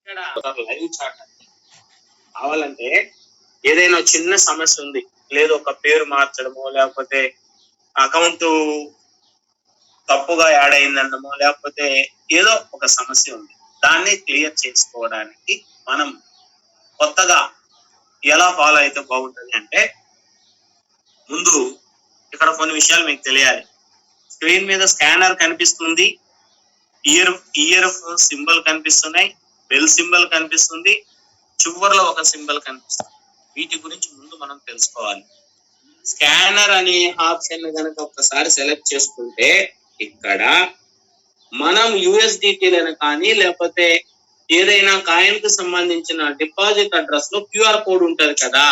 ఇక్కడ live chat కావాలంటే ఏదైనా చిన్న సమస్య ఉంది, లేదు ఒక పేరు మార్చడమో, లేకపోతే అకౌంట్ తప్పుగా యాడ్ అయిందనమో, లేకపోతే ఏదో ఒక సమస్య ఉంది, దాన్ని క్లియర్ చేసుకోవడానికి మనం కొత్తగా ఎలా ఫాలో అయితే బాగుంటుంది అంటే, ముందు ఇక్కడ కొన్ని విషయాలు మీకు తెలియాలి. స్క్రీన్ మీద స్కానర్ కనిపిస్తుంది, ఇయర్ ఫోన్ సింబల్ కనిపిస్తున్నాయి, బెల్ సింబల్ కనిపిస్తుంది, చివర్లో ఒక సింబల్ కనిపిస్తుంది. వీటి గురించి ముందు మనం తెలుసుకోవాలి. స్కానర్ అనే ఆప్షన్ కనుక ఒక్కసారి సెలెక్ట్ చేసుకుంటే, ఇక్కడ మనం యూఎస్డిటీలను కానీ లేకపోతే ఏదైనా కాయిన్ కు సంబంధించిన డిపాజిట్ అడ్రస్ లో క్యూఆర్ కోడ్ ఉంటది కదా,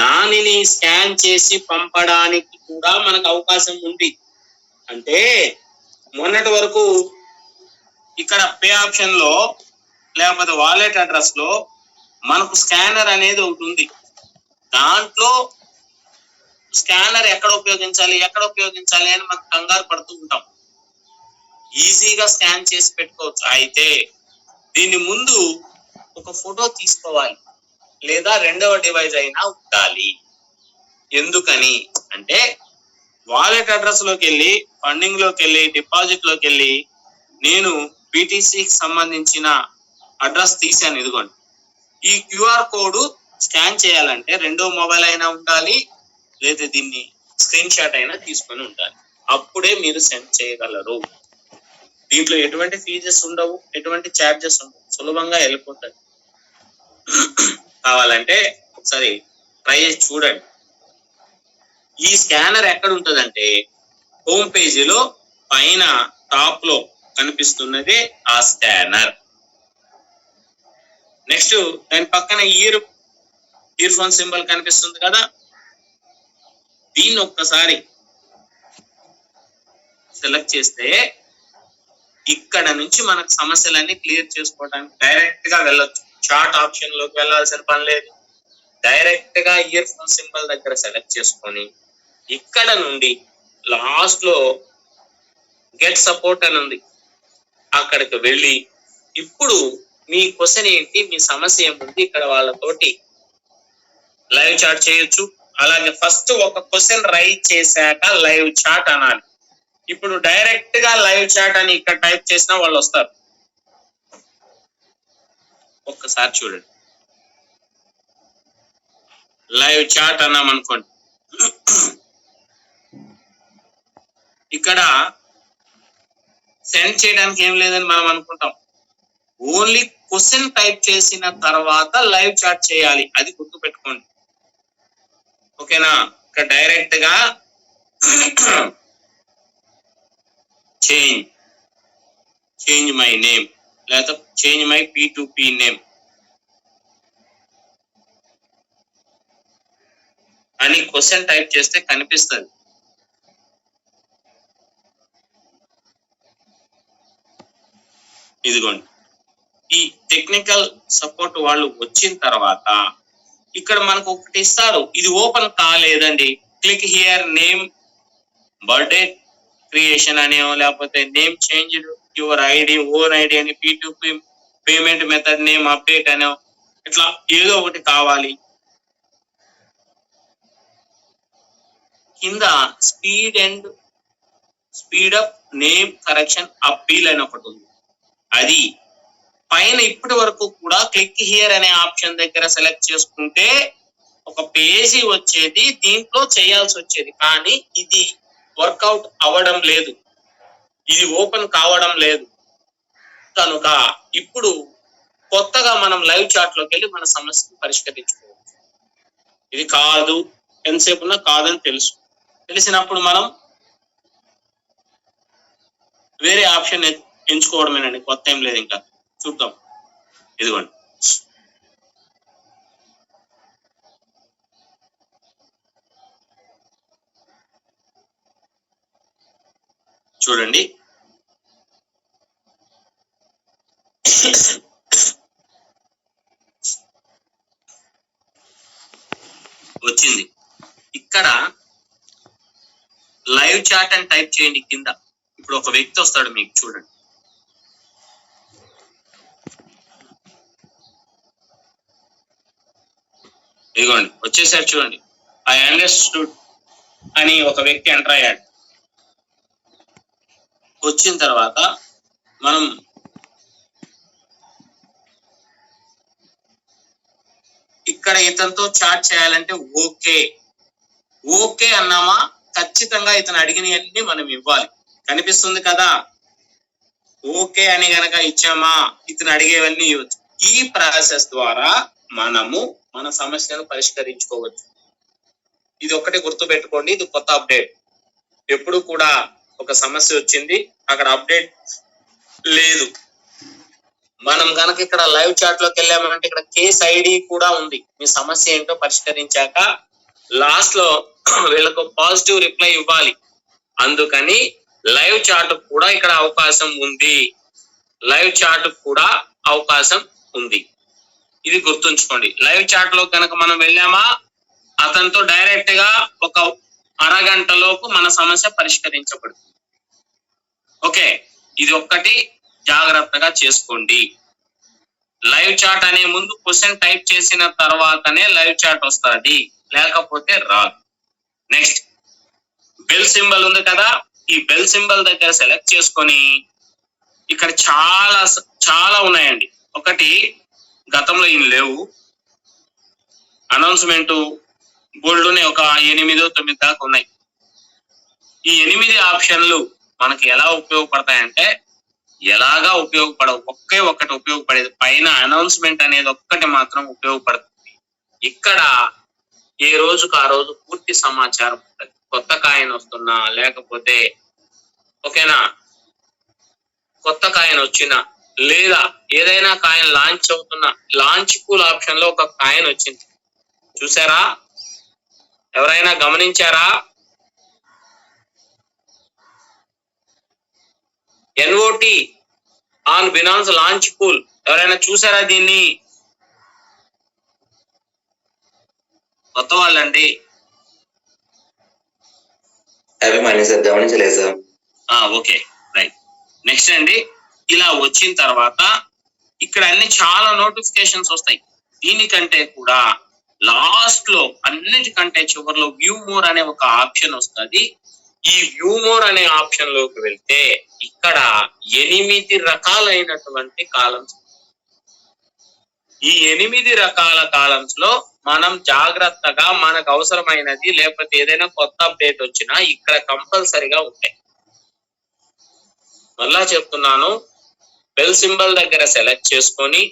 దానిని స్కాన్ చేసి పంపడానికి కూడా మనకు అవకాశం ఉంది. అంటే మొన్నటి వరకు ఇక్కడ పే ఆప్షన్ లో లేకపోతే వాలెట్ అడ్రస్ లో మనకు స్కానర్ అనేది ఒకటి ఉంది. దాంట్లో స్కానర్ ఎక్కడ ఉపయోగించాలి అని మనం కంగారు పడుతూ ఉంటాం. ఈజీగా స్కాన్ చేసి పెట్టుకోవచ్చు. అయితే దీని ముందు ఒక ఫోటో తీసుకోవాలి, లేదా రెండవ డివైస్ అయినా ఉండాలి. ఎందుకని అంటే, వాలెట్ అడ్రస్ లోకి వెళ్ళి, ఫండింగ్ లోకి వెళ్ళి, డిపాజిట్ లోకి వెళ్ళి నేను బీటీసీకి సంబంధించిన అడ్రస్ తీసాను, ఇదిగోండి. ఈ క్యూఆర్ కోడ్ స్కాన్ చేయాలంటే రెండో మొబైల్ అయినా ఉండాలి, లేదా దీన్ని స్క్రీన్ షాట్ అయినా తీసుకొని ఉండాలి. అప్పుడే మీరు సెండ్ చేయగలరు. దీంట్లో ఎటువంటి ఫీజెస్ ఉండవు, ఎటువంటి ఛార్జెస్ ఉండవు, సులభంగా వెళ్ళిపోతుంది. కావాలంటే ఒకసారి ట్రై చేసి చూడండి. ఈ స్కానర్ ఎక్కడ ఉంటుందంటే, హోమ్ పేజీలో పైన టాప్ లో కనిపిస్తున్నది ఆ స్కానర్. నెక్స్ట్ దాని పక్కన ఇయర్ ఫోన్ సింబల్ కనిపిస్తుంది కదా, దీన్ని ఒక్కసారి సెలెక్ట్ చేస్తే ఇక్కడ నుంచి మనకు సమస్యలన్నీ క్లియర్ చేసుకోవడానికి డైరెక్ట్ గా వెళ్ళొచ్చు. చాట్ ఆప్షన్ లోకి వెళ్ళాల్సిన పని లేదు. డైరెక్ట్ గా ఇయర్ ఫోన్ సింబల్ దగ్గర సెలెక్ట్ చేసుకొని ఇక్కడ నుండి లాస్ట్ లో గెట్ సపోర్ట్ అని ఉంది, అక్కడికి వెళ్ళి ఇప్పుడు మీ క్వశ్చన్ ఏంటి, మీ సమస్య ఏముంది, ఇక్కడ వాళ్ళతోటి లైవ్ చాట్ చేయొచ్చు. అలాగే ఫస్ట్ ఒక క్వశ్చన్ రైట్ చేశాక లైవ్ చాట్ అనాలి. ఇప్పుడు డైరెక్ట్ గా లైవ్ చాట్ అని ఇక్కడ టైప్ చేసినా వాళ్ళు వస్తారు. ఒక్కసారి చూడండి, లైవ్ చాట్ అన్నాం అనుకోండి, ఇక్కడ సెండ్ చేయడానికి ఏం లేదని మనం అనుకుంటాం. ఓన్లీ క్వశ్చన్ టైప్ చేసిన తర్వాత లైవ్ చాట్ చేయాలి, అది గుర్తు పెట్టుకోండి. ఓకేనా? ఇక్కడ డైరెక్ట్ గా చేంజ్ మై నేమ్ లేదా చేంజ్ మై P2P నేమ్ అని క్వశ్చన్ టైప్ చేస్తే కనిపిస్తుంది. ఇదిగోండి, ఈ టెక్నికల్ సపోర్ట్ వాళ్ళు వచ్చిన తర్వాత ఇక్కడ మనకు ఒకటి ఇస్తారు, ఇది ఓపెన్ కాలేదండి, click here name birthday creation అనేో, లేకపోతే name change your ID own ID అని, P2P payment method name update అనో, ఇట్లా ఏదో ఒకటి కావాలి. కింద speed up name correction appeal అని ఒకటి ఉంది. అది పైన ఇప్పటి వరకు కూడా క్లిక్ హియర్ అనే ఆప్షన్ దగ్గర సెలెక్ట్ చేసుకుంటే ఒక పేజీ వచ్చేది, దీంట్లో చేయాల్సి వచ్చేది. కానీ ఇది వర్కౌట్ అవ్వడం లేదు, ఇది ఓపెన్ కావడం లేదు. కనుక ఇప్పుడు కొత్తగా మనం లైవ్ చాట్ లోకి వెళ్ళి మన సమస్యను పరిష్కరించుకోవచ్చు. ఇది కాదు, ఎంతసేపు ఉన్నా కాదని తెలిసినప్పుడు మనం వేరే ఆప్షన్ ఎంచుకోవడమేనండి, కొత్త ఏం లేదు. ఇంకా చూద్దాం, ఇదిగోండి. చూడండి, వచ్చింది. ఇక్కడ లైవ్ చాట్ అని టైప్ చేయండి కింద. ఇప్పుడు ఒక వ్యక్తి వస్తాడు మీకు, చూడండి. ఇదిగోండి వచ్చేసారు చూడండి. ఐ అండర్స్టూడ్ అని ఒక వ్యక్తి ఎంటర్ అయ్యాడు. వచ్చిన తర్వాత మనం ఇక్కడ ఇతనితో చాట్ చేయాలంటే ఓకే అన్నామా, ఖచ్చితంగా ఇతను అడిగినవన్నీ మనం ఇవ్వాలి. కనిపిస్తుంది కదా, ఓకే అని గనక ఇచ్చామా ఇతను అడిగేవన్నీ ఇవ్వచ్చు. ఈ ప్రాసెస్ ద్వారా మనము మన సమస్యను పరిష్కరించుకోవచ్చు. ఇది ఒకటి గుర్తు పెట్టుకోండి, ఇది కొత్త అప్డేట్. ఎప్పుడు కూడా ఒక సమస్య వచ్చింది, అక్కడ అప్డేట్ లేదు, మనం కనుక ఇక్కడ లైవ్ చాట్ లోకి వెళ్ళామంటే ఇక్కడ కేస్ ఐడి కూడా ఉంది. మీ సమస్య ఏంటో పరిష్కరించాక లాస్ట్ లో వీళ్ళకు పాజిటివ్ రిప్లై ఇవ్వాలి. అందుకని లైవ్ చాట్ కూడా ఇక్కడ అవకాశం ఉంది. లైవ్ చాట్ కూడా అవకాశం ఉంది, ఇది గుర్తుంచుకోండి. లైవ్ చాట్ లో కనుక మనం వెళ్ళామా అతనితో డైరెక్ట్ గా ఒక అరగంటలోపు మన సమస్య పరిష్కరించబడుతుంది. ఓకే, ఇది ఒక్కటి జాగ్రత్తగా చేసుకోండి. లైవ్ చాట్ అనే ముందు క్వశ్చన్ టైప్ చేసిన తర్వాతనే లైవ్ చాట్ వస్తుంది, లేకపోతే రాదు. నెక్స్ట్ బెల్ సింబల్ ఉంది కదా, ఈ బెల్ సింబల్ దగ్గర సెలెక్ట్ చేసుకొని ఇక్కడ చాలా ఉన్నాయండి. ఒకటి గతంలో ఇవి లేవు, అనౌన్స్మెంట్ బోల్డ్ని ఒక 8-9 దాకా ఉన్నాయి. ఈ 8 ఆప్షన్లు మనకి ఎలా ఉపయోగపడతాయంటే ఎలాగా ఉపయోగపడవు, ఒక్కటి ఉపయోగపడేది, పైన అనౌన్స్మెంట్ అనేది ఒక్కటి మాత్రం ఉపయోగపడుతుంది. ఇక్కడ ఏ రోజుకు ఆ రోజు పూర్తి సమాచారం ఉంటుంది. కొత్త కాయిన్ వస్తున్నా, లేకపోతే ఓకేనా కొత్త కాయిన్ వచ్చినా, లేదా ఏదైనా కాయిన్ లాంచ్ అవుతున్నా, లాంచ్ కూల్ ఆప్షన్ లో ఒక కాయిన్ వచ్చింది చూసారా, ఎవరైనా గమనించారా? NOT on Binance launch pool, ఎవరైనా చూసారా దీన్ని? కొత్త వాళ్ళండి. గమనించలేదు సార్. Okay right. నెక్స్ట్ అండి, ఇలా వచ్చిన తర్వాత ఇక్కడ అన్ని చాలా నోటిఫికేషన్స్ వస్తాయి. దీనికంటే కూడా లాస్ట్ లో అన్నిటికంటే చివరిలో వ్యూ మోర్ అనే ఒక ఆప్షన్ వస్తుంది. ఈ వ్యూ మోర్ అనే ఆప్షన్ లోకి వెళ్తే ఇక్కడ 8 రకాలైనటువంటి కాలమ్స్. ఈ 8 రకాల కాలమ్స్ లో మనం జాగ్రత్తగా మనకు అవసరమైనది, లేకపోతే ఏదైనా కొత్త అప్డేట్ వచ్చినా ఇక్కడ కంపల్సరిగా ఉంటాయి. మళ్ళా చెప్తున్నాను, బెల్ సింబల్ దగ్గర సెలెక్ట్ చేసుకొని,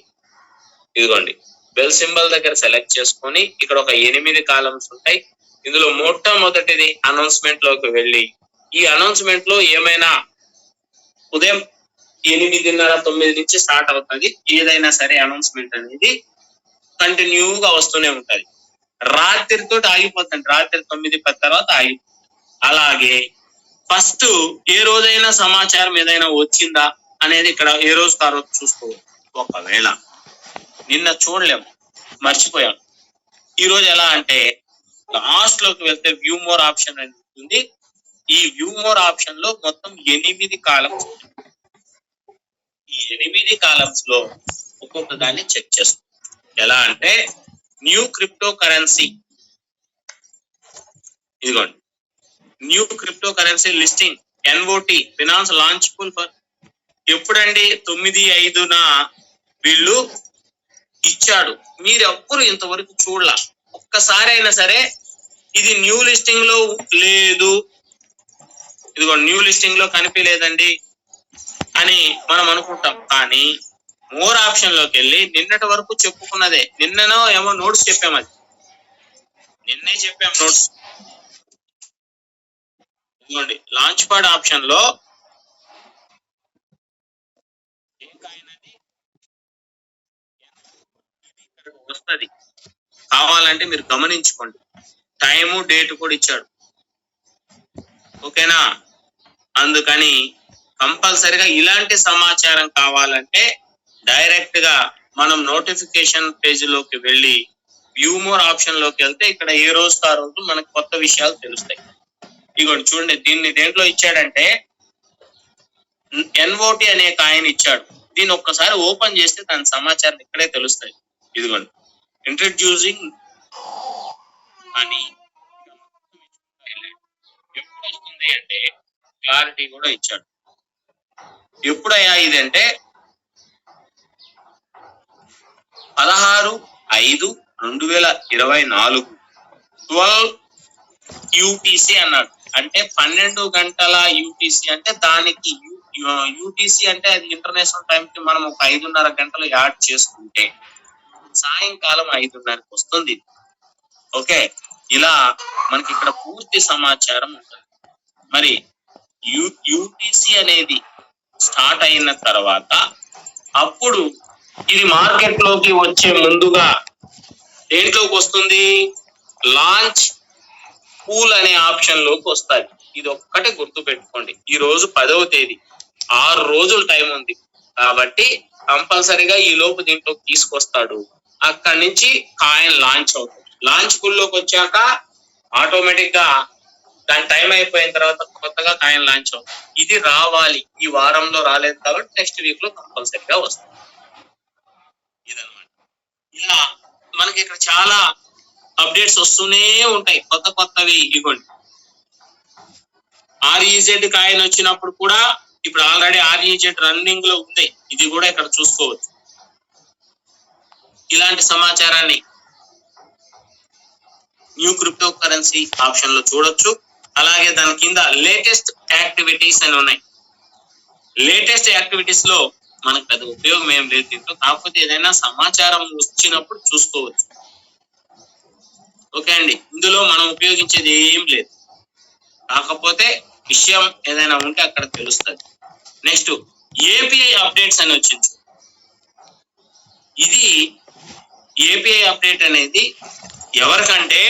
ఇదిగోండి బెల్ సింబల్ దగ్గర సెలెక్ట్ చేసుకొని ఇక్కడ ఒక 8 కాలమ్స్ ఉంటాయి. ఇందులో మొట్టమొదటిది అనౌన్స్మెంట్ లోకి వెళ్ళి, ఈ అనౌన్స్మెంట్ లో ఏమైనా ఉదయం 8:30-9 నుంచి స్టార్ట్ అవుతుంది. ఏదైనా సరే అనౌన్స్మెంట్ అనేది కంటిన్యూగా వస్తూనే ఉంటది. రాత్రితో ఆగిపోతుంది, రాత్రి 9-10 తర్వాత ఆగిపోతుంది. అలాగే ఫస్ట్ ఏ రోజైనా సమాచారం ఏదైనా వచ్చిందా అనేది ఇక్కడ ఏ రోజు ఆ రోజు చూసుకోవచ్చు. ఒకవేళ నిన్న చూడలేము, మర్చిపోయాం, ఈ రోజు ఎలా అంటే లాస్ట్ లోకి వెళ్తే వ్యూ మోర్ ఆప్షన్ అని ఉంటుంది. ఈ వ్యూ మోర్ ఆప్షన్ లో మొత్తం 8 కాలమ్స్. ఈ 8 కాలమ్స్ లో ఒక్కొక్క దాన్ని చెక్ చేస్తాం. ఎలా అంటే న్యూ క్రిప్టో కరెన్సీ, ఇదిగోండి new crypto currency listing NOT finance launch pool for ఎప్పుడండి 9/5న వీళ్ళు ఇచ్చాడు. మీరు ఎవ్వరు ఇంతవరకు చూడలా, ఒక్కసారి అయినా సరే ఇది న్యూ లిస్టింగ్ లో లేదు, ఇదిగో న్యూ లిస్టింగ్ లో కనిపించలేదండి అని మనం అనుకుంటాం. కానీ మోర్ ఆప్షన్ లోకి వెళ్ళి నిన్నటి వరకు చెప్పుకున్నదే, నిన్ననో ఏమో నోట్స్ చెప్పాం, అది నిన్నే చెప్పాం నోట్స్. ఇదిగోండి లాంచ్ పాడ్ ఆప్షన్ లో ఏం కాయిన్ అది వస్తుంది, కావాలంటే మీరు గమనించుకోండి. టైము డేట్ కూడా ఇచ్చాడు, ఓకేనా. అందుకని కంపల్సరిగా ఇలాంటి సమాచారం కావాలంటే డైరెక్ట్ గా మనం నోటిఫికేషన్ పేజ్ లోకి వెళ్ళి వ్యూ మోర్ ఆప్షన్ లోకి వెళ్తే ఇక్కడ ఏ రోజు ఆ రోజు మనకు కొత్త విషయాలు తెలుస్తాయి. ఇదిగోండి చూడండి, దీన్ని దేంట్లో ఇచ్చాడంటే NOT అనే కాయిన్ ఇచ్చాడు. దీన్ని ఒక్కసారి ఓపెన్ చేస్తే దాని సమాచారం ఇక్కడే తెలుస్తాయి. ఇదిగోండి ఇంట్రడ్యూసింగ్ కానీ ఎప్పుడు వస్తుంది అంటే క్లారిటీ కూడా ఇచ్చాడు. ఎప్పుడయ్యా ఇది అంటే 16/5/2024 12 UTC అన్నాడు. అంటే 12 గంటల UTC అంటే దానికి UTC అంటే అది ఇంటర్నేషనల్ టైం కి మనం ఒక 5:30 గంటలు యాడ్ చేసుకుంటే సాయంకాలం 5:30కి వస్తుంది. ఓకే, ఇలా మనకి ఇక్కడ పూర్తి సమాచారం ఉంటుంది. మరి UTC అనేది స్టార్ట్ అయిన తర్వాత అప్పుడు ఇది మార్కెట్ లోకి వచ్చే ముందుగా దేంట్లోకి వస్తుంది? లాంచ్ పూల్ అనే ఆప్షన్ లోకి వస్తుంది. ఇది ఒక్కటే గుర్తు పెట్టుకోండి. ఈ రోజు 10వ తేదీ, 6 రోజులు టైం ఉంది కాబట్టి కంపల్సరీగా ఈ లోపు దీంట్లోకి తీసుకొస్తాడు. అక్కడి నుంచి కాయిన్ లాంచ్ అవుతుంది. లాంచ్ పూల్ లోకి వచ్చాక ఆటోమేటిక్ గా దాని టైం అయిపోయిన తర్వాత కొత్తగా కాయిన్ లాంచ్ అవుతుంది. ఇది రావాలి. ఈ వారంలో రాలేదు కాబట్టి నెక్స్ట్ వీక్ లో కంపల్సరీగా వస్తుంది. ఇదన్నమాట. ఇలా మనకి ఇక్కడ చాలా అప్డేట్స్ వస్తూనే ఉంటాయి, కొత్త కొత్తవి. ఇవ్వండి, REZ కాయిన్ వచ్చినప్పుడు కూడా ఇప్పుడు ఆల్రెడీ REZ రన్నింగ్ లో ఉంది. ఇది కూడా ఇక్కడ చూసుకోవచ్చు. ఇలాంటి సమాచారాన్ని న్యూ క్రిప్టో కరెన్సీ ఆప్షన్ లో చూడొచ్చు. అలాగే దాని కింద లేటెస్ట్ యాక్టివిటీస్ అని ఉన్నాయి. లేటెస్ట్ యాక్టివిటీస్ లో మనకు పెద్ద ఉపయోగం ఏం లేదు దీంట్లో, కాకపోతే ఏదైనా సమాచారం వచ్చినప్పుడు చూసుకోవచ్చు. ఓకే అండి, ఇందులో మనం ఉపయోగించేది ఏం లేదు, కాకపోతే విషయం ఏదైనా ఉంటే అక్కడ తెలుస్తుంది. నెక్స్ట్ API అప్డేట్స్ అని వచ్చింది. ఇది API అప్డేట్ అనేది ఎవరికంటే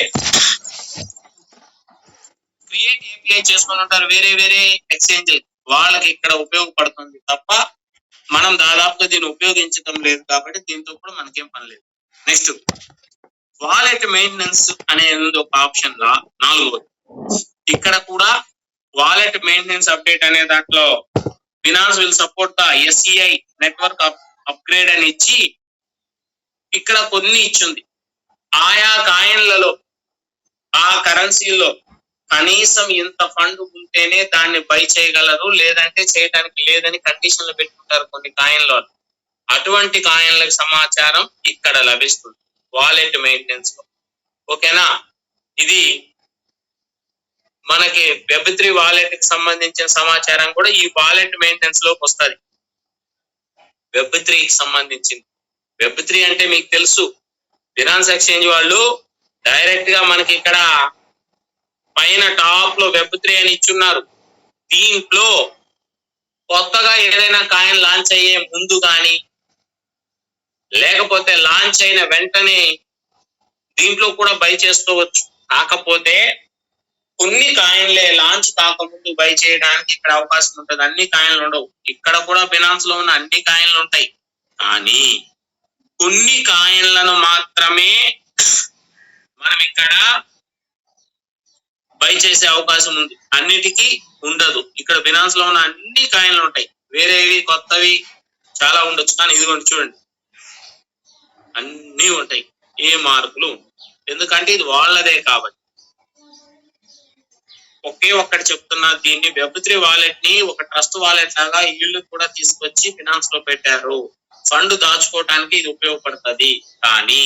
క్రియేట్ API చేసుకొని ఉంటారు వేరే వేరే ఎక్స్చేంజ్, వాళ్ళకి ఇక్కడ ఉపయోగపడుతుంది తప్ప మనం దాదాపుగా దీన్ని ఉపయోగించడం లేదు కాబట్టి దీంతో కూడా మనకేం పని లేదు. నెక్స్ట్ వాలెట్ మెయింటెనెన్స్ అనేది ఒక ఆప్షన్ లా 4వది. ఇక్కడ కూడా వాలెట్ మెయింటెనెన్స్ అప్డేట్ అనే దాంట్లో finance will support the SCI network upgrade అని ఇచ్చి ఇక్కడ కొన్ని ఇచ్చింది. ఆయా కాయిన్లలో ఆ కరెన్సీలో కనీసం ఇంత ఫండ్ ఉంటేనే దాన్ని బై చేయగలరు, లేదంటే చేయడానికి లేదని కండిషన్లు పెట్టుకుంటారు కొన్ని కాయిన్లో. అటువంటి కాయిన్లకు సమాచారం ఇక్కడ లభిస్తుంది వాలెట్ మెయింటెనెన్స్ లో. ఓకేనా, ఇది మనకి Web3 వాలెట్ కి సంబంధించిన సమాచారం కూడా ఈ వాలెట్ మెయింటెనెన్స్ లోకి వస్తుంది. Web3 కి సంబంధించింది. Web3 అంటే మీకు తెలుసు, ఫినాన్స్ ఎక్స్చేంజ్ వాళ్ళు డైరెక్ట్ గా మనకి ఇక్కడ పైన టాప్ లో Web3 అని ఇచ్చున్నారు. దీంట్లో కొత్తగా ఏదైనా కాయిన్ లాంచ్ అయ్యే ముందు కానీ లేకపోతే లాంచ్ అయిన వెంటనే దీంట్లో కూడా బై చేసుకోవచ్చు. కాకపోతే కొన్ని కాయిన్లే లాంచ్ కాకముందు బై చేయడానికి ఇక్కడ అవకాశం ఉంటుంది. అన్ని కాయిన్లు ఉండవు. ఇక్కడ కూడా ఫినాన్స్ లో ఉన్న అన్ని కాయిన్లు ఉంటాయి, కానీ కొన్ని కాయిన్లను మాత్రమే మనం ఇక్కడ బై చేసే అవకాశం ఉంది, అన్నిటికీ ఉండదు. ఇక్కడ ఫినాన్స్ లో ఉన్న అన్ని కాయిన్లు ఉంటాయి, వేరేవి కొత్తవి చాలా ఉండొచ్చు, కానీ ఇదిగోండి చూడండి అన్ని ఉంటాయి, ఏ మార్కులు, ఎందుకంటే ఇది వాళ్ళదే కాబట్టి. ఒకే ఒక్కటి చెప్తున్నా, దీన్ని Web3 వాలెట్ ని ఒక ట్రస్ట్ వాలెట్ లాగా ఇల్లు కూడా తీసుకొచ్చి ఫినాన్స్ లో పెట్టారు. ఫండ్ దాచుకోవటానికి ఇది ఉపయోగపడుతుంది, కానీ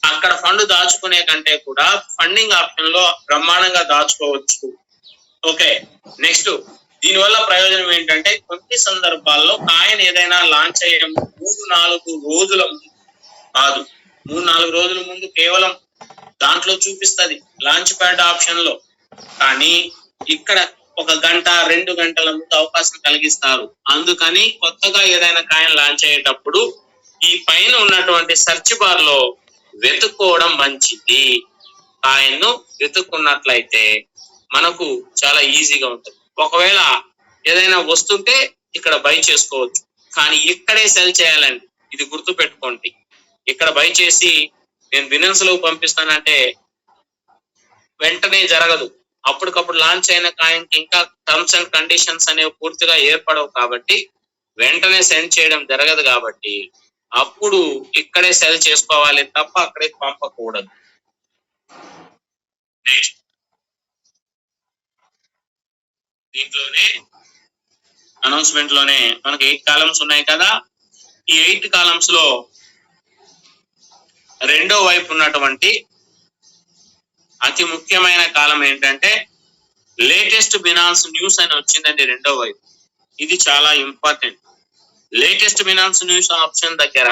అక్కడ ఫండ్ దాచుకునే కంటే కూడా ఫండింగ్ ఆప్షన్ లో బ్రహ్మాండంగా దాచుకోవచ్చు. ఓకే, నెక్స్ట్ దీనివల్ల ప్రయోజనం ఏంటంటే కొన్ని సందర్భాల్లో కాయిన్ ఏదైనా లాంచ్ అయ్యే 3-4 రోజుల ముందు కాదు, 3-4 రోజుల ముందు కేవలం దాంట్లో చూపిస్తుంది లాంచ్ ప్యాడ్ ఆప్షన్ లో, కానీ ఇక్కడ 1 గంట 2 గంటల ముందు అవకాశం కలిగిస్తారు. అందుకని కొత్తగా ఏదైనా కాయిన్ లాంచ్ అయ్యేటప్పుడు ఈ పైన ఉన్నటువంటి సెర్చ్ బార్ లో వెతుక్కోవడం మంచిది. కాయిన్ ను వెతుక్కున్నట్లయితే మనకు చాలా ఈజీగా ఉంటుంది. ఒకవేళ ఏదైనా వస్తుంటే ఇక్కడ బై చేసుకోవచ్చు, కానీ ఇక్కడే సెల్ చేయాలండి, ఇది గుర్తు పెట్టుకోండి. ఇక్కడ బై చేసి నేను బిజినెస్ లో పంపిస్తానంటే వెంటనే జరగదు. అప్పటికప్పుడు లాంచ్ అయిన కాయిన్ కి ఇంకా టర్మ్స్ అండ్ కండిషన్స్ అనేవి పూర్తిగా ఏర్పడవు కాబట్టి వెంటనే సెండ్ చేయడం జరగదు. కాబట్టి అప్పుడు ఇక్కడే సెల్ చేసుకోవాలి తప్ప అక్కడే పంపకూడదు. నెక్స్ట్ దీంట్లోనే అనౌన్స్మెంట్ లోనే మనకి 8 కాలమ్స్ ఉన్నాయి కదా. ఈ 8 కాలమ్స్ లో రెండో వైపు ఉన్నటువంటి అతి ముఖ్యమైన కాలం ఏంటంటే లేటెస్ట్ బినాన్స్ న్యూస్ అని వచ్చిందండి రెండో వైపు. ఇది చాలా important. Latest Binance news option దగ్గర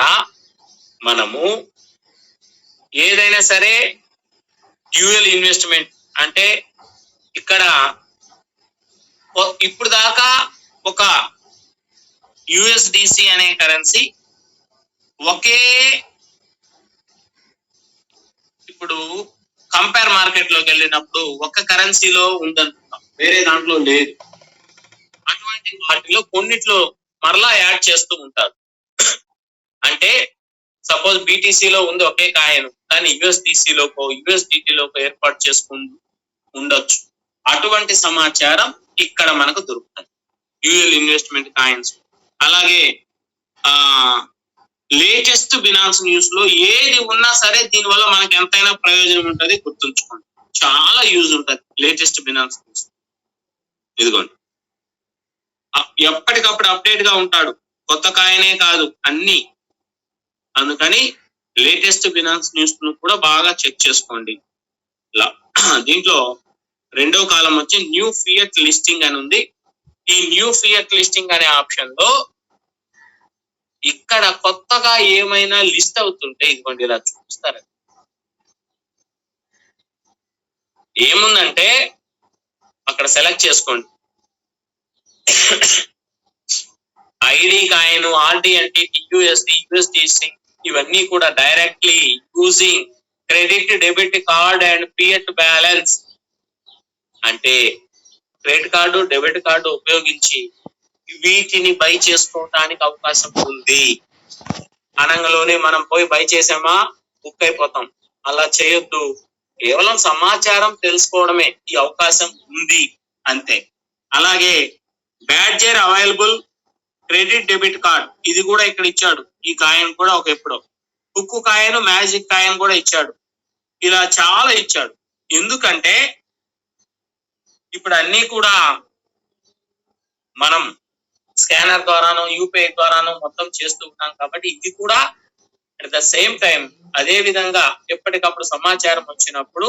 మనము ఏదైనా సరే డ్యూయల్ ఇన్వెస్ట్మెంట్ అంటే ఇక్కడ ఇప్పుడు దాకా ఒక యుఎస్డిసి అనే కరెన్సీ ఒకే, ఇప్పుడు కంపేర్ మార్కెట్ లోకి వెళ్ళినప్పుడు ఒక కరెన్సీలో ఉందనుకుంటాం, వేరే దాంట్లో లేదు. అటువంటి వాటిలో కొన్నిట్లో మరలా యాడ్ చేస్తూ ఉంటారు. అంటే సపోజ్ బీటీసీలో ఉంది ఒకే కాయను, కానీ యుఎస్డిసిలోకో యుఎస్డిటీలోకో ఏర్పాటు చేసుకుని ఉండొచ్చు. అటువంటి సమాచారం ఇక్కడ మనకు దొరుకుతుంది డ్యూయల్ ఇన్వెస్ట్మెంట్ కాయిన్స్. అలాగే లేటెస్ట్ బినాన్స్ న్యూస్ లో ఏది ఉన్నా సరే దీనివల్ల మనకి ఎంతైనా ప్రయోజనం ఉంటుంది, గుర్తుంచుకోండి. చాలా యూజ్ ఉంటుంది లేటెస్ట్ బినాన్స్ న్యూస్. ఇదిగోండి, ఎప్పటికప్పుడు అప్డేట్ గా ఉంటాడు, కొత్త కాయనే కాదు అన్ని. అందుకని లేటెస్ట్ బినాన్స్ న్యూస్ ను కూడా బాగా చెక్ చేసుకోండి. దీంట్లో రెండో కాలం వచ్చి న్యూ ఫియట్ లిస్టింగ్ అని ఉంది. ఈ న్యూ ఫియట్ లిస్టింగ్ అనే ఆప్షన్ లో ఇక్కడ కొత్తగా ఏమైనా లిస్ట్ అవుతుంటే ఇదిగోండి ఇలా చూపిస్తారు. ఏముందంటే అక్కడ సెలెక్ట్ చేసుకోండి. ఐడి కాయిన్, ఆర్డిఎన్టీ, యుఎస్డి, యుఎస్డిసి ఇవన్నీ కూడా directly using credit debit card and fiat balance. అంటే క్రెడిట్ కార్డు, డెబిట్ కార్డు ఉపయోగించి వీటిని బై చేసుకోవడానికి అవకాశం ఉంది. అనంగలోనే మనం పోయి బై చేసామా బుక్ అయిపోతాం. అలా చేయొద్దు. కేవలం సమాచారం తెలుసుకోవడమే ఈ అవకాశం ఉంది అంతే. అలాగే badger available credit debit card ఇది కూడా ఇక్కడ ఇచ్చాడు. ఈ కాయిన్ కూడా ఒక ఎప్పుడో కుక్కు కాయిన్, మ్యాజిక్ కాయిన్ కూడా ఇచ్చాడు. ఇలా చాలా ఇచ్చాడు. ఎందుకంటే ఇప్పుడు అన్ని కూడా మనం స్కానర్ ద్వారానో యూపీఐ ద్వారానో మొత్తం చేస్తూ ఉంటాం కాబట్టి ఇది కూడా అట్ ద సేమ్ టైం అదే విధంగా ఎప్పటికప్పుడు సమాచారం వచ్చినప్పుడు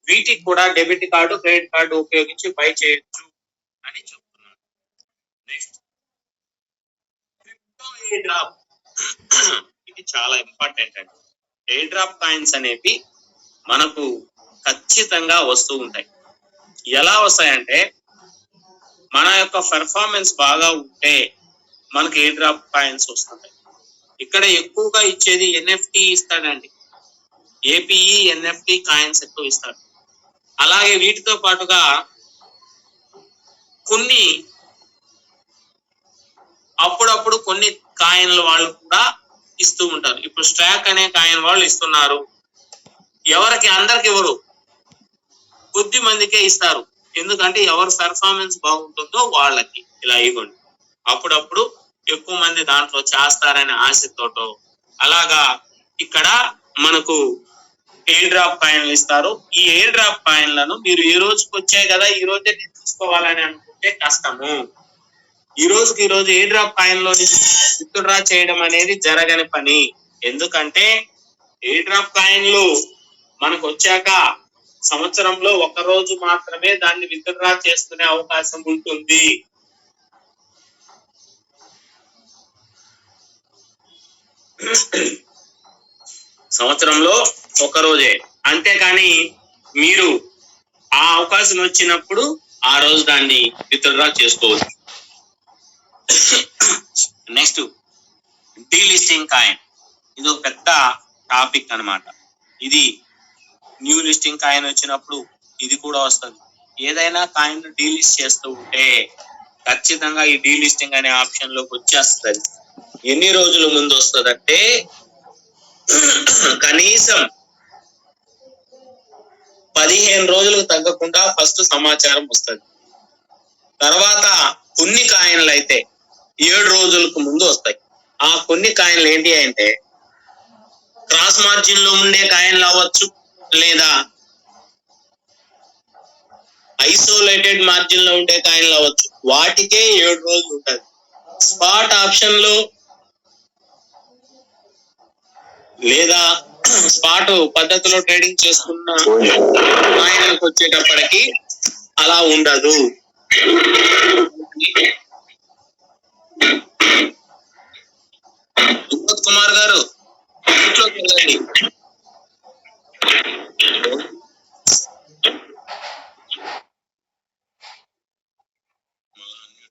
వీటికి కూడా డెబిట్ కార్డు, క్రెడిట్ కార్డు ఉపయోగించి బై చేయొచ్చు అని చెప్తున్నాను. Next crypto air drop. ఇది చాలా ఇంపార్టెంట్ అండి. ఎయిర్ డ్రాప్ కాయిన్స్ అనేవి మనకు ఖచ్చితంగా వస్తూ ఉంటాయి. ఎలా వస్తాయంటే మన యొక్క పెర్ఫార్మెన్స్ బాగా ఉంటే మనకి ఎయిర్ డ్రాప్ కాయిన్స్ వస్తుంటాయి. ఇక్కడ ఎక్కువగా ఇచ్చేది ఎన్ఎఫ్టి ఇస్తాడండి. ఏపీఈ ఎన్ఎఫ్టి కాయిన్స్ ఎక్కువ ఇస్తాడు. అలాగే వీటితో పాటుగా కొన్ని అప్పుడప్పుడు కొన్ని కాయిన్ల వాళ్ళు కూడా ఇస్తూ ఉంటారు. ఇప్పుడు స్టాక్ అనే కాయిన్ వాళ్ళు ఇస్తున్నారు. ఎవరికి అందరికి ఇవ్వరు, కొద్ది మందికే ఇస్తారు. ఎందుకంటే ఎవరు పెర్ఫార్మెన్స్ బాగుంటుందో వాళ్ళకి ఇలా ఇవ్వండి. అప్పుడప్పుడు ఎక్కువ మంది దాంట్లో చేస్తారనే ఆశతోటో అలాగా ఇక్కడ మనకు ఎయిర్ డ్రాప్ కాయిన్లు ఇస్తారు. ఈ ఎయిర్ డ్రాప్ కాయిన్లను మీరు ఈ రోజుకి వచ్చాయి కదా ఈ రోజే తీసుకోవాలని అనుకుంటే కష్టము. ఈ రోజుకి ఈ రోజు ఎయిర్ డ్రాప్ కాయిన్ లో విత్డ్రా చేయడం అనేది జరగని పని. ఎందుకంటే ఎయిర్ డ్రాప్ కాయిన్లు మనకు వచ్చాక సంవత్సరంలో ఒక రోజు మాత్రమే దాన్ని విత్డ్రా చేసుకునే అవకాశం ఉంటుంది. సంవత్సరంలో ఒక రోజే, అంతేకాని మీరు ఆ అవకాశం వచ్చినప్పుడు ఆ రోజు దాన్ని విత్డ్రా చేసుకోవచ్చు. Next delisting coin. ఇది ఒక పెద్ద టాపిక్ అన్నమాట. ఇది న్యూ లిస్టింగ్ కాయిన్ వచ్చినప్పుడు ఇది కూడా వస్తుంది. ఏదైనా కాయిన్ డీలిస్ట్ చేస్తూ ఉంటే ఖచ్చితంగా ఈ డీలిస్టింగ్ అనే ఆప్షన్ లోకి వచ్చేస్తుంది. ఎన్ని రోజుల ముందు వస్తుంది అంటే కనీసం 15 రోజులకు తగ్గకుండా ఫస్ట్ సమాచారం వస్తుంది. తర్వాత కొన్ని కాయిన్లు అయితే 7 రోజులకు ముందు వస్తాయి. ఆ కొన్ని కాయిన్లు ఏంటి అంటే క్రాస్ మార్జిన్ లో ఉండే కాయిన్లు అవ్వచ్చు, లేదా ఐసోలేటెడ్ మార్జిన్ లో ఉండే కాయిన్లు అవ్వచ్చు, వాటికే 7 రోజులు ఉంటుంది. స్పాట్ ఆప్షన్ లో లేదా స్పాట్ పద్ధతిలో ట్రేడింగ్ చేసుకున్న కాయిన్లకు వచ్చేటప్పటికి అలా ఉండదు. వినోద్ కుమార్ గారు ఇంట్లోకి వెళ్ళండి.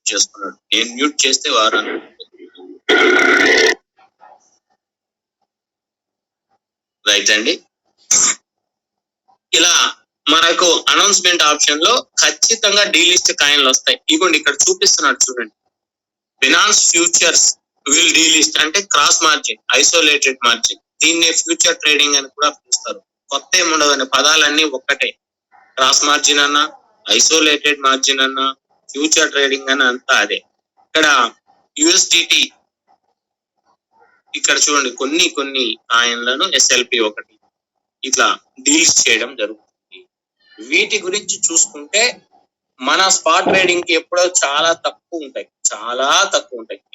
చేసుకున్నాడు, నేను మ్యూట్ చేస్తే వారు రైట్ అండి. ఇలా మనకు అనౌన్స్మెంట్ ఆప్షన్ లో ఖచ్చితంగా డీలిస్ట్ కాయిన్లు వస్తాయి. ఇదిగోండి ఇక్కడ చూపిస్తున్నాడు చూడండి, బినాన్స్ ఫ్యూచర్స్ విల్ డీలిస్ట్ అంటే క్రాస్ మార్జిన్, ఐసోలేటెడ్ మార్జిన్, దీన్నే ఫ్యూచర్ ట్రేడింగ్ అని కూడా పిలుస్తారు. కొత్త ఏముండదని, పదాలన్నీ ఒక్కటే. క్రాస్ మార్జిన్ అన్నా, ఐసోలేటెడ్ మార్జిన్ అన్నా, ఫ్యూచర్ ట్రేడింగ్ అని అంతా అదే. ఇక్కడ యుఎస్డిటి ఇక్కడ చూడండి కొన్ని కాయిన్లను ఎస్ఎల్పి ఒకటి ఇట్లా డీల్స్ చేయడం జరుగుతుంది. వీటి గురించి చూసుకుంటే మన స్పాట్ ట్రేడింగ్ కి ఎప్పుడో చాలా తక్కువ ఉంటాయి.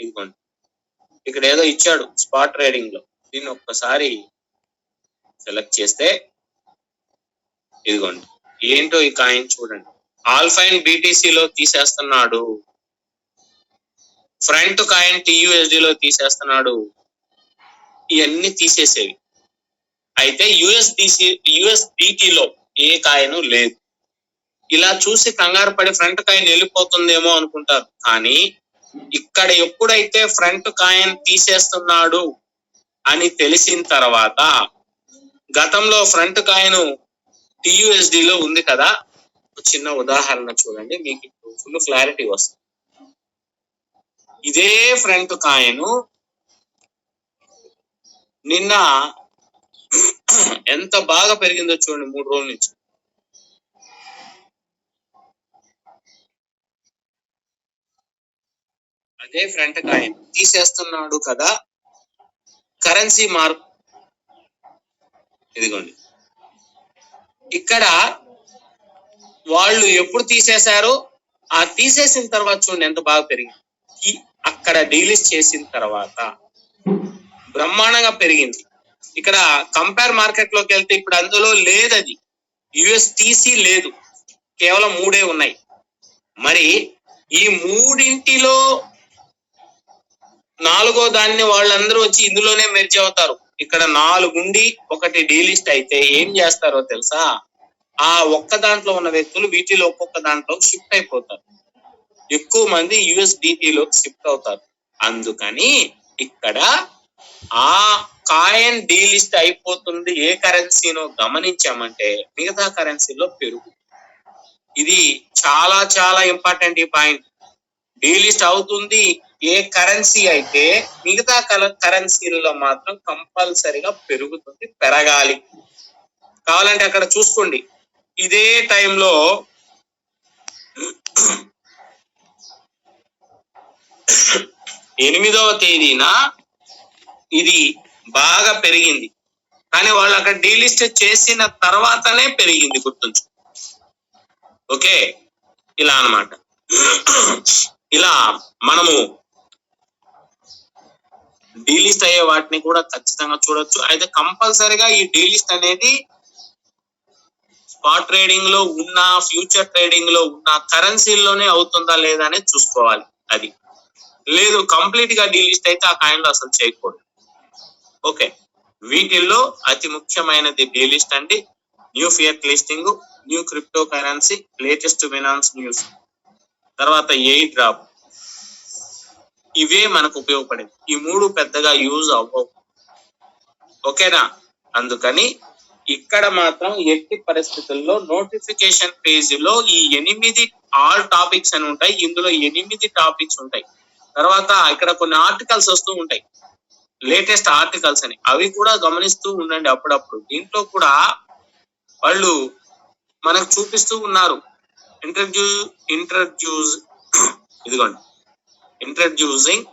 ఇదిగోండి ఇక్కడ ఏదో ఇచ్చాడు స్పాట్ ట్రేడింగ్ లో, దీన్ని ఒక్కసారి సెలెక్ట్ చేస్తే ఇదిగోండి ఏంటో ఈ కాయిన్ చూడండి. ఆల్ఫైన్ బీటీసీ లో తీసేస్తున్నాడు, ఫ్రంట్ కాయిన్ టీయూఎస్డి లో తీసేస్తున్నాడు, ఇవన్నీ తీసేసేవి. అయితే యుఎస్డిటి లో ఏ కాయను లేదు. ఇలా చూసి కంగారు పడి ఫ్రంట్ కాయిన్ వెళ్ళిపోతుందేమో అనుకుంటారు, కానీ ఇక్కడ ఎప్పుడైతే ఫ్రంట్ కాయిన్ తీసేస్తున్నాడు అని తెలిసిన తర్వాత, గతంలో ఫ్రంట్ కాయిన్ టియుఎస్డి లో ఉంది కదా, చిన్న ఉదాహరణ చూడండి, మీకు ఇప్పుడు ఫుల్ క్లారిటీ వస్తుంది. ఇదే ఫ్రంట్ కాయిన్ నిన్న ఎంత బాగా పెరిగిందో చూడండి, 3 రోజుల నుంచి. అదే ఫ్రంట్ కాయిన్ తీసేస్తున్నాడు కదా, కరెన్సీ మార్క్ ఇదిగోండి. ఇక్కడ వాళ్ళు ఎప్పుడు తీసేశారో ఆ తీసేసిన తర్వాత చూడండి ఎంత బాగా పెరిగింది. అక్కడ డీలిస్ట్ చేసిన తర్వాత బ్రహ్మాండంగా పెరిగింది. ఇక్కడ కంపేర్ మార్కెట్ లోకి వెళ్తే ఇప్పుడు అందులో లేదు, అది యుఎస్టిసి లేదు, కేవలం 3 ఉన్నాయి. మరి ఈ 3 4వ దాన్ని వాళ్ళందరూ వచ్చి ఇందులోనే మెర్జ్ అవుతారు. ఇక్కడ 4 ఉండి ఒకటి డీలిస్ట్ అయితే ఏం చేస్తారో తెలుసా, ఆ ఒక్క దాంట్లో ఉన్న వ్యక్తులు వీటిలో ఒక్కొక్క దాంట్లో షిఫ్ట్ అయిపోతారు. ఎక్కువ మంది యుఎస్డిటిలో షిఫ్ట్ అవుతారు. అందుకని ఇక్కడ ఆ కాయిన్ డీలిస్ట్ అయిపోతుంది ఏ కరెన్సీనో గమనించామంటే మిగతా కరెన్సీలో పెరుగు. ఇది చాలా చాలా ఇంపార్టెంట్ ఈ పాయింట్. డీలిస్ట్ అవుతుంది ఏ కరెన్సీ అయితే మిగతా కరెన్సీలలో మాత్రం కంపల్సరిగా పెరుగుతుంది, పెరగాలి. కావాలంటే అక్కడ చూసుకోండి, ఇదే టైంలో 8వ తేదీన ఇది బాగా పెరిగింది, కానీ వాళ్ళు అక్కడ డీలిస్ట్ చేసిన తర్వాతనే పెరిగింది, గుర్తుంచు. ఓకే, ఇలా అన్నమాట. ఇలా మనము డీలిస్ట్ అయ్యే వాటిని కూడా ఖచ్చితంగా చూడొచ్చు. అయితే కంపల్సరిగా ఈ డీలిస్ట్ అనేది స్పాట్ ట్రేడింగ్ లో ఉన్న, ఫ్యూచర్ ట్రేడింగ్ లో ఉన్న కరెన్సీల్లోనే అవుతుందా లేదా అనేది చూసుకోవాలి. అది లేదు కంప్లీట్ గా డీలిస్ట్ అయితే ఆ కాయిన్ లో అసలు చేయకూడదు. ఓకే, వీటిల్లో అతి ముఖ్యమైనది డీలిస్ట్ అండి, new fiat listing, new crypto currency, latest finance news, తర్వాత ఎయిర్ డ్రాప్. ఇవే మనకు ఉపయోగపడేది. ఈ 3 పెద్దగా యూజ్ అవ్వవు. ఓకేనా? అందుకని ఇక్కడ మాత్రం ఎట్టి పరిస్థితుల్లో నోటిఫికేషన్ పేజీలో ఈ 8 ఆల్ టాపిక్స్ అని ఉంటాయి. ఇందులో 8 టాపిక్స్ ఉంటాయి. తర్వాత ఇక్కడ కొన్ని ఆర్టికల్స్ వస్తూ ఉంటాయి, లేటెస్ట్ ఆర్టికల్స్ అని, అవి కూడా గమనిస్తూ ఉండండి అప్పుడప్పుడు. దీంట్లో కూడా వాళ్ళు మనకు చూపిస్తూ ఉన్నారు, ఇదిగోండి, ఇంట్రడ్యూసింగ్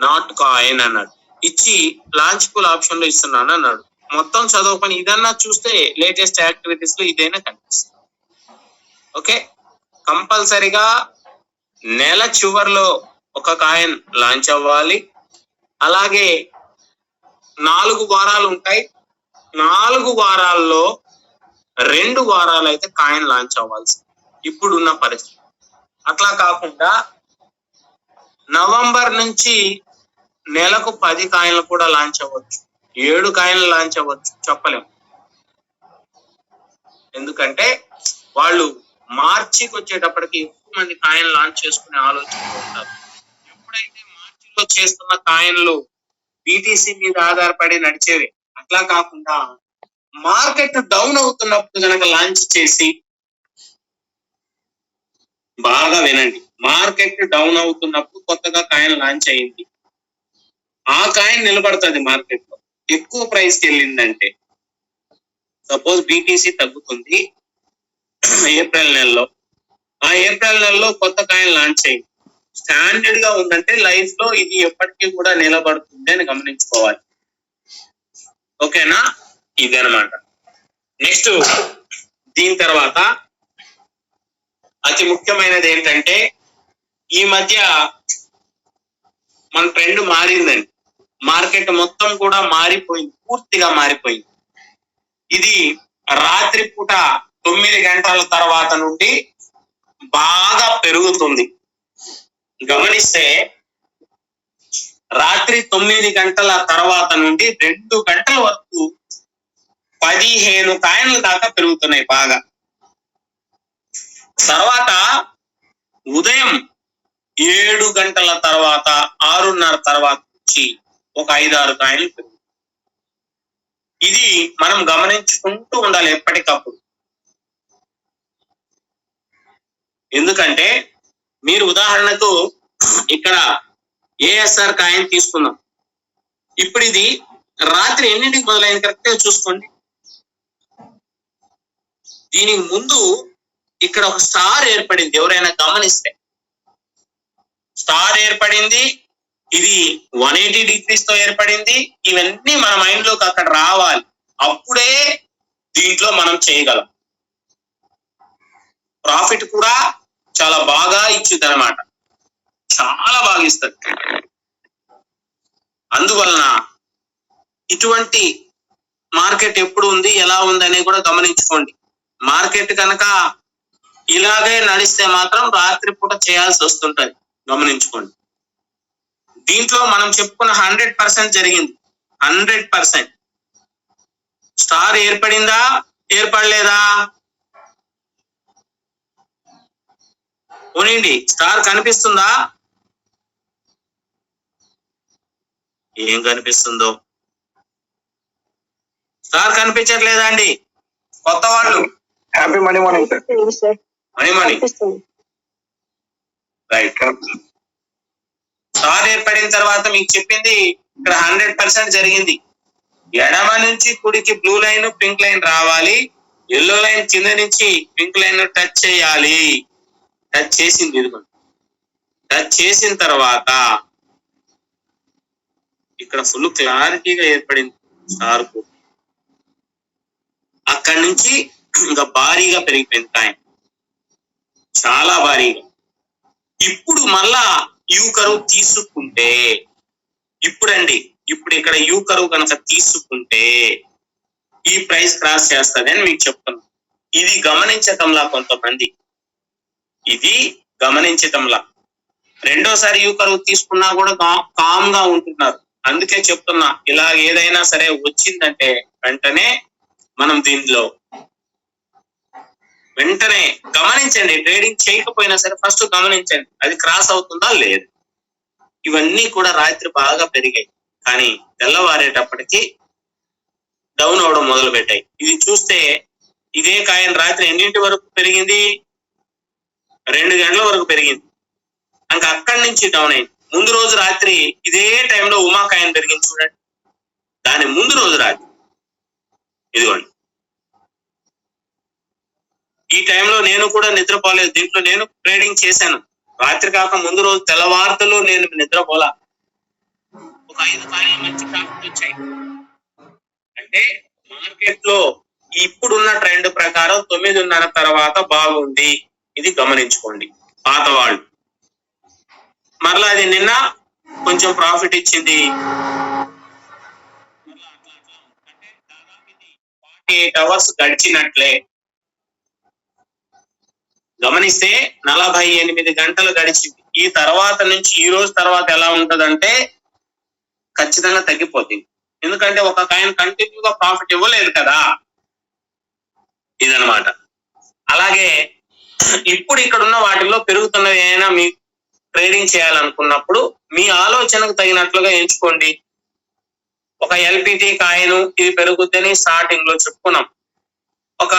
నాట్ కాయిన్ అన్నాడు, ఇచ్చి లాంచ్ పూల్ ఆప్షన్ లో ఇస్తున్నాను అన్నాడు. మొత్తం చదవకొని ఇదన్నా చూస్తే లేటెస్ట్ యాక్టివిటీస్ లో ఇదైనా కనిపిస్తుంది. ఓకే, కంపల్సరిగా నెల చివర్లో ఒక కాయిన్ లాంచ్ అవ్వాలి. అలాగే 4 వారాలు ఉంటాయి. 4 వారాల్లో 2 వారాలు అయితే కాయిన్ లాంచ్ అవ్వాల్సి ఇప్పుడున్న పరిస్థితి. అట్లా కాకుండా నవంబర్ నుంచి నెలకు 10 కాయిన్లు కూడా లాంచ్ అవ్వచ్చు, 7 కాయిన్లు లాంచ్ అవ్వచ్చు, చెప్పలేము. ఎందుకంటే వాళ్ళు మార్చికి వచ్చేటప్పటికి ఎక్కువ మంది కాయిన్ లాంచ్ చేసుకునే ఆలోచనలో ఉంటారు. ఎప్పుడైతే మార్చిలో చేస్తున్న కాయిన్లు బీటీసీ మీద ఆధారపడి నడిచేవి, అట్లా కాకుండా మార్కెట్ డౌన్ అవుతున్నప్పుడు కనుక లాంచ్ చేసి, బాగా వినండి, మార్కెట్ డౌన్ అవుతున్నప్పుడు కొత్తగా కాయిన్ లాంచ్ అయింది, ఆ కాయిన్ నిలబడుతుంది మార్కెట్ లో. ఎక్కువ ప్రైస్ కి వెళ్ళిందంటే, సపోజ్ బీటీసీ తగ్గుతుంది ఏప్రిల్ నెలలో, ఆ ఏప్రిల్ నెలలో కొత్త కాయిన్ లాంచ్ అయింది, స్టాండర్డ్ గా ఉందంటే లైఫ్ లో ఇది ఎప్పటికీ కూడా నిలబడుతుంది అని గమనించుకోవాలి. ఓకేనా, ఇదనమాట. నెక్స్ట్ దీని తర్వాత అతి ముఖ్యమైనది ఏంటంటే, ఈ మధ్య మన ట్రెండ్ మారిందండి. మార్కెట్ మొత్తం కూడా మారిపోయింది, పూర్తిగా మారిపోయింది. ఇది రాత్రి పూట 9 గంటల తర్వాత నుండి బాగా పెరుగుతుంది. గమనిస్తే రాత్రి 9 గంటల తర్వాత నుండి 2 గంటల వరకు 15 కాయిన్ల దాకా పెరుగుతున్నాయి బాగా. తర్వాత ఉదయం 7 గంటల తర్వాత 6:30 తర్వాత నుంచి ఒక 5-6 కాయిన్లు పెరుగుతాయి. ఇది మనం గమనించుకుంటూ ఉండాలి ఎప్పటికప్పుడు. ఎందుకంటే మీరు ఉదాహరణకు ఇక్కడ ఏఎస్ఆర్ కాయిన్ తీసుకుందాం. ఇప్పుడు ఇది రాత్రి ఎన్నింటికి మొదలైంది కరెక్ట్ గా చూసుకోండి. దీనికి ముందు ఇక్కడ ఒక స్టార్ ఏర్పడింది, ఎవరైనా గమనిస్తే స్టార్ ఏర్పడింది, ఇది 180 degrees తో ఏర్పడింది. ఇవన్నీ మన మైండ్ లోకి అక్కడ రావాలి, అప్పుడే దీంట్లో మనం చేయగలం. ప్రాఫిట్ కూడా చాలా బాగా ఇచ్చింది అనమాట, చాలా బాగా ఇస్తుంది. అందువలన ఇటువంటి మార్కెట్ ఎప్పుడు ఉంది, ఎలా ఉంది అనేది కూడా గమనించుకోండి. మార్కెట్ కనుక ఇలాగే నడిస్తే మాత్రం రాత్రి పూట చేయాల్సి వస్తుంటది, గమనించుకోండి. దీంట్లో మనం చెప్పుకున్న 100% జరిగింది. 100% స్టార్ ఏర్పడిందా, ఏర్పడలేదా? పోనీండి, స్టార్ కనిపిస్తుందా? ఏం కనిపిస్తుందో, స్టార్ కనిపించట్లేదా అండి కొత్త వాళ్ళు? Happy money morning sir. Money right. Star ఏర్పడిన తర్వాత మీకు చెప్పింది ఇక్కడ 100% జరిగింది. ఎడమ నుంచి కుడికి బ్లూ లైన్, పింక్ లైన్ రావాలి, ఎల్లో లైన్ కింద నుంచి పింక్ లైన్ టచ్ చేయాలి. టచ్ చేసింది, ఇదిగోండి. టచ్ చేసిన తర్వాత ఇక్కడ ఫుల్ క్లారిటీగా ఏర్పడింది స్టార్ కు. అక్కడి నుంచి ఇంకా భారీగా పెరిగిపోయింది కాయిన్, చాలా భారీగా. ఇప్పుడు మళ్ళా యూ కర్వ్ తీసుకుంటే, ఇప్పుడు ఇక్కడ యూ కర్వ్ కనుక తీసుకుంటే ఈ ప్రైస్ క్రాస్ చేస్తుంది అని మీకు చెప్తున్నాను. ఇది గమనించటంలా కొంతమంది, ఇది గమనించటంలా. రెండోసారి యూ కర్వ్ తీసుకున్నా కూడా కామ్ గా ఉంటున్నారు. అందుకే చెప్తున్నా, ఇలా ఏదైనా సరే వచ్చిందంటే వెంటనే మనం దీనిలో వెంటనే గమనించండి. ట్రేడింగ్ చేయకపోయినా సరే ఫస్ట్ గమనించండి, అది క్రాస్ అవుతుందా లేదు. ఇవన్నీ కూడా రాత్రి బాగా పెరిగాయి, కానీ తెల్లవారేటప్పటికి డౌన్ అవడం మొదలు పెట్టాయి. ఇది చూస్తే ఇదే కాయిన్ రాత్రి ఎన్నింటి వరకు పెరిగింది? 2 గంటల వరకు పెరిగింది. ఇంకా అక్కడి నుంచి డౌన్ అయింది. ముందు రోజు రాత్రి ఇదే టైంలో ఉమా కాయిన్ పెరిగింది చూడండి, దాని ముందు రోజు రాత్రి ఇదిగోండి. ఈ టైంలో నేను కూడా నిద్రపోలేదు, దీంట్లో నేను ట్రేడింగ్ చేశాను. రాత్రి కాక ముందు రోజు తెల్లవార్తలో నేను నిద్రపోలా. ఒక 5 కాయిన్లు మంచి ప్రాఫిట్ వచ్చాయి. అంటే మార్కెట్ లో ఇప్పుడున్న ట్రెండ్ ప్రకారం 9:30 తర్వాత బాగుంది, ఇది గమనించుకోండి పాత వాళ్ళు. మరలా అది నిన్న కొంచెం ప్రాఫిట్ ఇచ్చింది, 48 hours గడిచినట్లే. గమనిస్తే 48 గంటలు గడిచింది. ఈ తర్వాత నుంచి ఈ రోజు తర్వాత ఎలా ఉంటదంటే ఖచ్చితంగా తగ్గిపోతుంది. ఎందుకంటే ఒక కాయిన్ కంటిన్యూగా ప్రాఫిట్ ఇవ్వలేదు కదా, ఇదనమాట. అలాగే ఇప్పుడు ఇక్కడ ఉన్న వాటిల్లో పెరుగుతున్నవి ఏమైనా మీ ట్రేడింగ్ చేయాలనుకున్నప్పుడు మీ ఆలోచనకు తగినట్లుగా ఎంచుకోండి. ఒక ఎల్పిటి కాయిన్ ఇది పెరుగుద్దని స్టార్టింగ్ లో చెప్పుకున్నాం. ఒక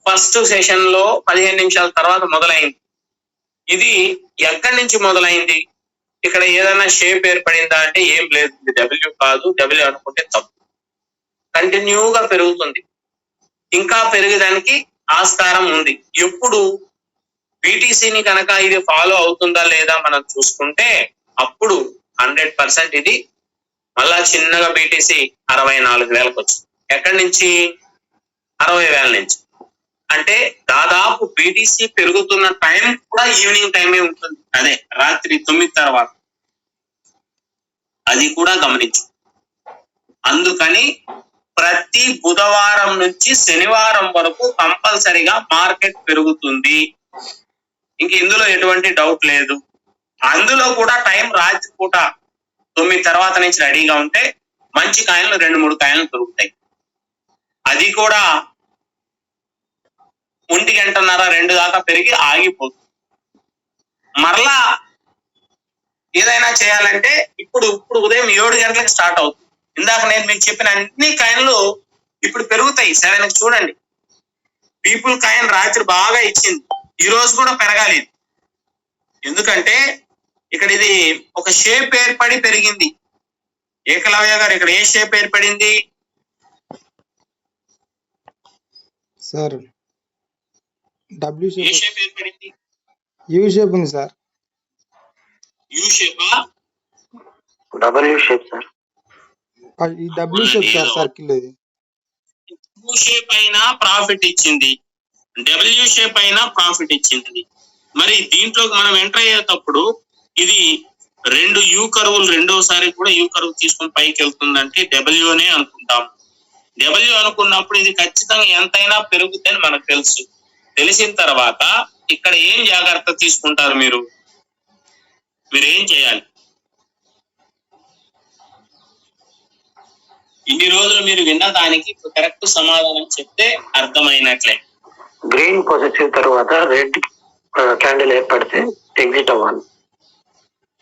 ఫస్ట్ సెషన్ లో 15 నిమిషాల తర్వాత మొదలైంది. ఇది ఎక్కడి నుంచి మొదలైంది? ఇక్కడ ఏదైనా షేప్ ఏర్పడిందా అంటే ఏం లేదు, ఇది డబ్ల్యూ కాదు. డబ్ల్యూ అనుకుంటే తప్పు. కంటిన్యూగా పెరుగుతుంది, ఇంకా పెరిగేదానికి ఆస్కారం ఉంది. ఎప్పుడు బీటీసీని కనుక ఇది ఫాలో అవుతుందా లేదా మనం చూసుకుంటే అప్పుడు 100% ఇది మళ్ళా చిన్నగా బీటీసీ 64,000కు వచ్చింది. ఎక్కడి నుంచి? 60,000 నుంచి. అంటే దాదాపు బీటీసీ పెరుగుతున్న టైం కూడా ఈవినింగ్ టైమే ఉంటుంది, అదే రాత్రి 9 తర్వాత. అది కూడా గమనించు. అందుకని ప్రతి బుధవారం నుంచి శనివారం వరకు కంపల్సరిగా మార్కెట్ పెరుగుతుంది. ఇంక ఇందులో ఎటువంటి డౌట్ లేదు. అందులో కూడా టైం రాత్రి పూట 9 తర్వాత నుంచి రెడీగా ఉంటే మంచి కాయలు 2-3 కాయలు దొరుకుతాయి. అది కూడా 1 గంటన్నర 2 దాకా పెరిగి ఆగిపోతుంది. మరలా ఏదైనా చేయాలంటే ఇప్పుడు ఉదయం 7 గంటలకు స్టార్ట్ అవుతుంది. ఇందాక నేను మీకు చెప్పిన అన్ని కాయిన్లు ఇప్పుడు పెరుగుతాయి. 7కి చూడండి. పీపుల్ కాయిన్ రాత్రి బాగా ఇచ్చింది, ఈ రోజు కూడా పెరగాలి. ఎందుకంటే ఇక్కడ ఇది ఒక షేప్ ఏర్పడి పెరిగింది. ఏకలవ్య గారు ఇక్కడ ఏ షేప్ ఏర్పడింది సార్? డబ్ల్యూ ఏ షేప్, షేప్ ఏర్పడింది? యూ షేప్ ఉంది సార్. యూ షేపా? W shape sir. ఈ డబ్ల్యూ షేప్ సార్, సర్కిల్ ఇది. యూ షేప్ అయినా ప్రాఫిట్ ఇచ్చింది, డబ్ల్యూ షేప్ అయినా ప్రాఫిట్ ఇచ్చింది. మరి దీంట్లోకి మనం ఎంటర్ అయ్యేటప్పుడు ఇది 2 యూ కర్వులు రెండోసారి కూడా యూ కర్వ్ తీసుకొని పైకి వెళ్తుందంటే డబ్ల్యూనే అనుకుంటాం. డబ్ల్యూ అనుకున్నప్పుడు ఇది ఖచ్చితంగా ఎంతైనా పెరుగుతుందని మనకు తెలుసు. తెలిసిన తర్వాత ఇక్కడ ఏం జాగ్రత్త తీసుకుంటారు? మీరు ఏం చేయాలి? ఇన్ని రోజులు మీరు విన్న దానికి కరెక్ట్ సమాధానం చెప్తే అర్థమైనట్లే. గ్రీన్ పాజిటివ్ తర్వాత రెడ్ క్యాండిల్ ఏర్పడితే ఎగ్జిట్ అవ్వాలి.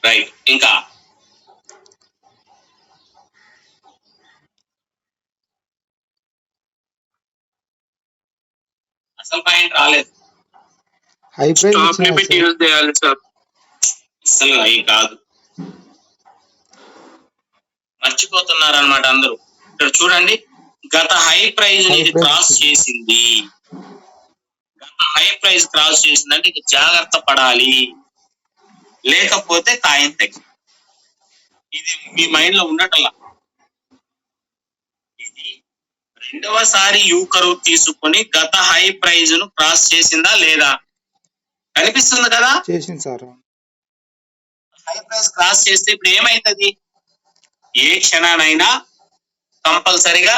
రైట్. ఇంకా అసలు పాయింట్ రాలేదు. High price stop limit use చేయాలి సార్. అసలు అవి కాదు, మర్చిపోతున్నారు అనమాట అందరూ. ఇక్కడ చూడండి, గత హై ప్రైజ్ ఇది క్రాస్ చేసింది. గత హై ప్రైజ్ క్రాస్ చేసిందంటే ఇక జాగ్రత్త పడాలి, లేకపోతే కాయిన్ తగ్గి. ఇది మీ మైండ్ లో ఉండటంలా. ఇది రెండవసారి యూ కర్వ్ తీసుకుని గత హై ప్రైజ్ ను క్రాస్ చేసిందా లేదా? కనిపిస్తుంది కదా, చేసింది సార్. హై ప్రైస్ క్రాస్ చేస్తే ఇప్పుడు ఏమైతుంది? ఏ క్షణానైనా కంపల్సరిగా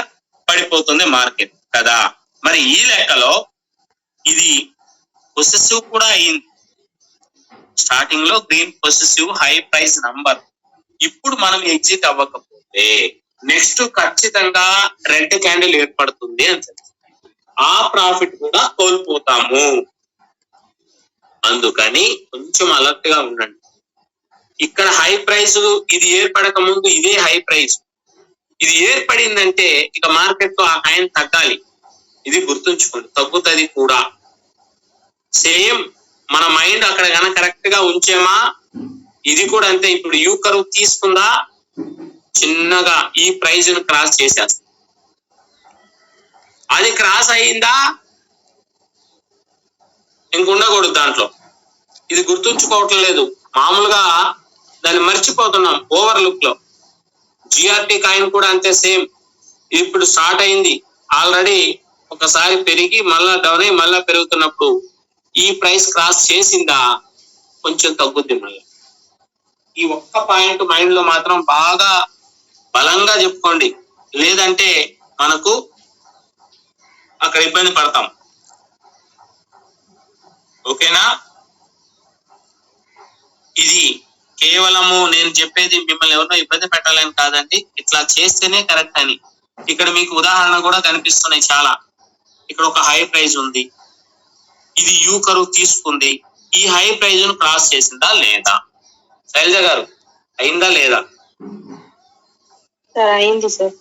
పడిపోతుంది మార్కెట్ కదా. మరి ఈ లెక్కలో ఇది పొసెసివ్ కూడా అయింది. స్టార్టింగ్ లో green possessive high price number. ఇప్పుడు మనం ఎగ్జిట్ అవ్వకపోతే నెక్స్ట్ ఖచ్చితంగా రెడ్ క్యాండిల్ ఏర్పడుతుంది అని తెలుసు. ఆ ప్రాఫిట్ కూడా కోల్పోతాము. అందుకని కొంచెం అలర్ట్ గా ఉండండి. ఇక్కడ హై ప్రైస్ ఇది ఏర్పడక ముందు ఇదే హై ప్రైస్, ఇది ఏర్పడిందంటే ఇక మార్కెట్ లో ఆ కాయిన్ తగ్గాలి. ఇది గుర్తుంచుకోండి, తగ్గుతుంది కూడా. సేమ్ మన మైండ్ అక్కడ కనుక కరెక్ట్ గా ఉంచేమా, ఇది కూడా అంతే. ఇప్పుడు యూ కర్వ్ తీసుకుందా, చిన్నగా ఈ ప్రైజ్ ను క్రాస్ చేసేస్తా. అది క్రాస్ అయిందా ఇంకుండకూడదు దాంట్లో. ఇది గుర్తుంచుకోవటం లేదు, మామూలుగా దాన్ని మర్చిపోతున్నాం ఓవర్ లుక్ లో. జిఆర్టీ కాయిన్ కూడా అంతే, సేమ్ ఇప్పుడు స్టార్ట్ అయింది ఆల్రెడీ, ఒకసారి పెరిగి మళ్ళా డౌన్ అయ్యి మళ్ళా పెరుగుతున్నప్పుడు ఈ ప్రైస్ క్రాస్ చేసిందా కొంచెం తగ్గుద్ది మళ్ళీ. ఈ ఒక్క పాయింట్ మైండ్ లో మాత్రం బాగా బలంగా చెప్పుకోండి, లేదంటే మనకు అక్కడ ఇబ్బంది పడతాం. ఓకేనా? ఇది కేవలము నేను చెప్పేది మిమ్మల్ని ఎవరినో ఇబ్బంది పెట్టాలని కాదండి, ఇట్లా చేస్తేనే కరెక్ట్ అని. ఇక్కడ మీకు ఉదాహరణ కూడా కనిపిస్తున్నాయి చాలా. ఇక్కడ ఒక హై ప్రైజ్ ఉంది, ఇది యూ కరువు తీసుకుంది, ఈ హై ప్రైజ్ ను క్రాస్ చేసిందా లేదా? శైలజ గారు అయిందా లేదా? అయింది సార్.